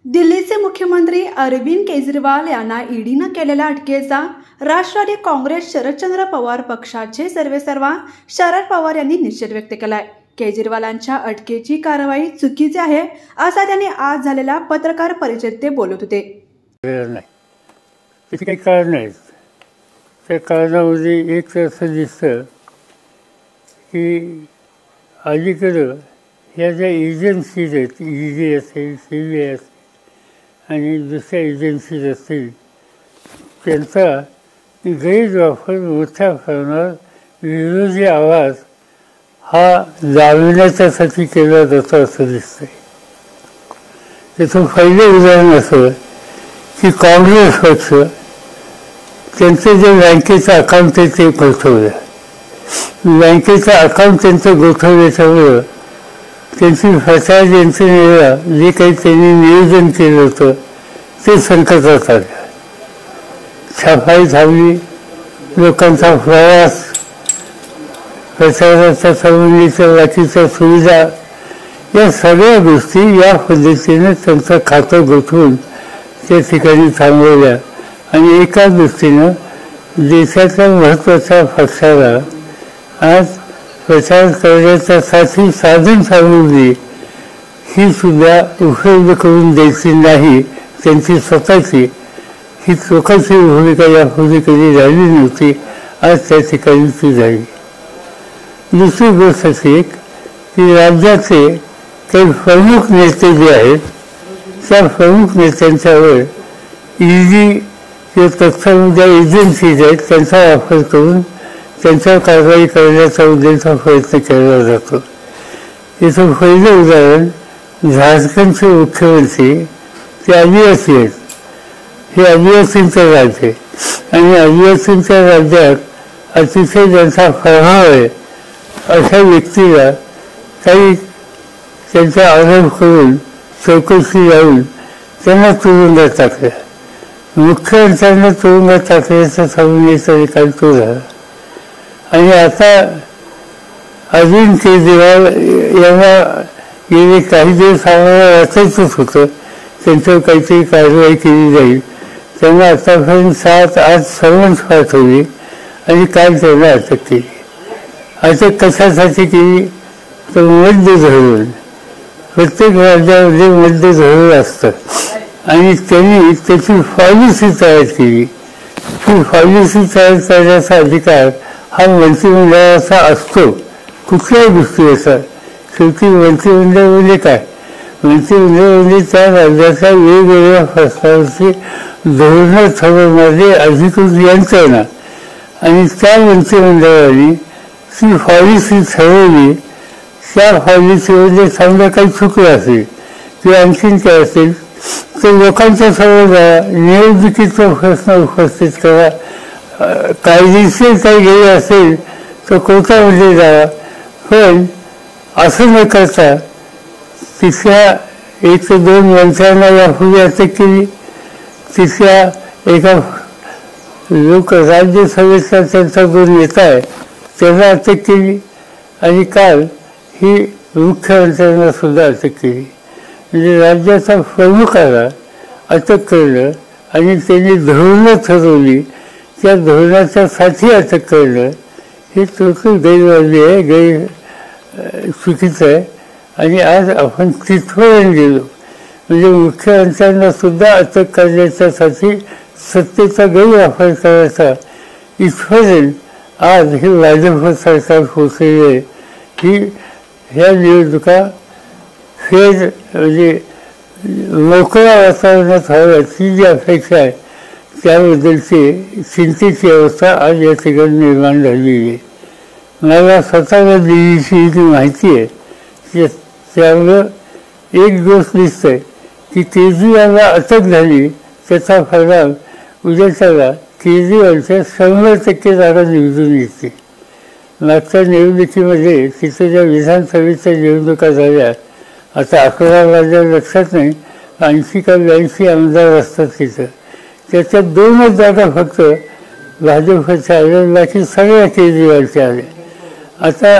दिल्लीचे मुख्यमंत्री अरविंद केजरीवाल यांना ईडीनं केलेल्या अटकेचा राष्ट्रवादी काँग्रेस शरदचंद्र पवार पक्षाचे सर्वेसर्वा शरद पवार यांनी निषेध व्यक्त केलाय। केजरीवालांच्या अटकेची कारवाई चुकीची आहे असा त्यांनी आज झालेल्या पत्रकार परिषदेत ते बोलत होते। काही कारण नाही, त्या कारणामध्ये एक असं दिसतं की अलीकडं ह्या ज्या एजन्सीज आहेत, ईडी असेल, CBI असेल आणि दुसऱ्या एजन्सीज असतील, त्यांचा गैरवापर मोठ्या प्रमाणात विरोधी आवाज हा दाबण्याच्यासाठी केला जातो असं दिसतंय। त्याचं पहिलं उदाहरण असं की काँग्रेस पक्ष त्यांचं जे बँकेचं अकाउंट आहे ते गोठवलं, बँकेचं अकाउंट त्यांचं गोठवल्याच्यामुळं त्यांची फसाद यंत्रणेला जे काही त्यांनी नियोजन केलं होतं ते संकटात आलं। छापाई थांबली, लोकांचा प्रवास, प्रचाराच्या संबंधीच्या बाकीच्या सुविधा, या सगळ्या गोष्टी या पद्धतीने त्यांचं खातं गोठवून त्या ठिकाणी थांबवल्या आणि एका दृष्टीनं देशाच्या महत्त्वाच्या पक्षाला आज प्रचार करण्यासाठी साधन सामुग्री ही सुद्धा उपलब्ध करून द्यायची नाही, त्यांची स्वतःची ही चोखाची भूमिका यापूर्वी कधी झाली नव्हती, आज त्या ठिकाणी ती झाली। दुसरी गोष्ट अशी की राज्याचे काही प्रमुख नेते जे आहेत त्या प्रमुख नेत्यांच्यावर ईडी किंवा तत्सम ज्या एजन्सीज आहेत त्यांचा वापर करून त्यांच्यावर कारवाई करण्याचा उद्देशाचा प्रयत्न केला जातो। याचं पहिलं उदाहरण झारखंडचे मुख्यमंत्री ते आदिवासी आहेत, हे आदिवासींचं राज्य आहे आणि आदिवासींच्या राज्यात अतिशय ज्यांचा प्रभाव आहे अशा व्यक्तीला काही त्यांचा आरोप करून चौकशी लावून त्यांना तुरुंगात टाकलं, मुख्यमंत्र्यांना तुरुंगात टाकल्याचा संबंधीचा निकाल तो झाला। आणि आता अरविंद केजरीवाल यांना गेले काही दिवस आम्हाला वाचायचंच होतं त्यांच्यावर काहीतरी कारवाई केली जाईल, त्यांना आतापर्यंत 7-8 समन्स पाठवली आणि काल त्यांना अटक केली। अटक कशासाठी केली तर मध्य धरून, प्रत्येक राज्यामध्ये मध्य धरून असतं आणि त्यांनी त्याची पॉलिसी तयार केली। ती पॉलिसी तयार करण्याचा अधिकार हा मंत्रिमंडळाचा असतो, कुठल्याही गोष्टीचा। शेवटी मंत्रिमंडळ म्हणजे काय, मंत्रिमंडळ म्हणजे त्या राज्याच्या वेगवेगळ्या प्रश्नांची धोरणं ठरवणारी अधिकृत यंत्रणा आणि त्या मंत्रिमंडळाने ती पॉलिसी ठरवली। त्या पॉलिसीमध्ये समजा काही चुकलं असेल किंवा आणखीन काय असेल तर लोकांच्या समोर निवडणुकीचा प्रश्न उपस्थित करा, कायदेशीर काही गेले असेल तर कोर्टामध्ये जावा, पण असं न करता तिसऱ्या 1 ते 2 मंत्र्यांना यापूर्वी अटक केली, तिसऱ्या एका राज्यसभेचा त्यांचा जो नेता आहे त्याला अटक केली आणि काल ही मुख्यमंत्र्यांना सुद्धा अटक केली। म्हणजे राज्याच्या प्रमुखाला अटक करणं आणि त्यांनी धोरणं ठरवली, त्या धोरणाच्या साठी अटक करणं हे टोटल गैरवाजी आहे, चुकीचं आहे। आणि आज आपण तिथपर्यंत गेलो म्हणजे मुख्यमंत्र्यांना सुद्धा अटक करण्याच्यासाठी सत्तेचा गैरवापर करायचा इथपर्यंत आज हे भाजप सरकार पोचलेलं आहे। ही ह्या निवडणुका फेर म्हणजे मोकळ्या वातावरणात व्हाव्याची जी अपेक्षा आहे त्याबद्दलची चिंतेची अवस्था आज या ठिकाणी निर्माण झालेली आहे। मला स्वतःला दिल्लीची जी माहिती आहे त्यामुळं एक गोष्ट दिसतंय की केजरीवालला अटक झाली, त्याचा परिणाम उद्याच्याला केजरीवालच्या 100% जागा निवडून येते। मागच्या निवडणुकीमध्ये तिथे ज्या विधानसभेच्या निवडणुका झाल्या, आता 11 राज्यात लक्षात नाही, 80 का 82 आमदार असतात तिथं, त्याच्यात 2च जागा फक्त भाजपच्या आल्या, बाकी सगळ्या केजरीवालच्या आल्या। आता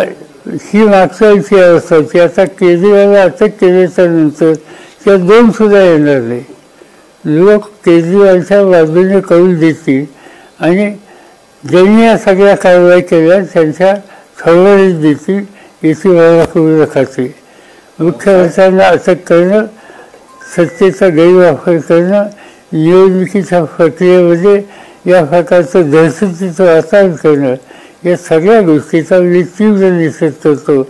ही मागच्या अवस्था होती। आता केजरीवालला अटक केल्याच्या नंतर त्या 2 सुद्धा येणार नाही. लोक केजरीवालच्या बाजूने कौल देतील आणि ज्यांनी या सगळ्या कारवाई केल्या त्यांच्या खबरीत देतील याची मला पूर्ण खात्री. मुख्यमंत्र्यांना अटक करणं, सत्तेचा गैरवापर करणं, निवडणुकीच्या प्रक्रियेमध्ये या प्रकारचं दहशतीचं वातावरण करणं, या सगळ्या गोष्टीचा मी तीव्र निषेध करतो.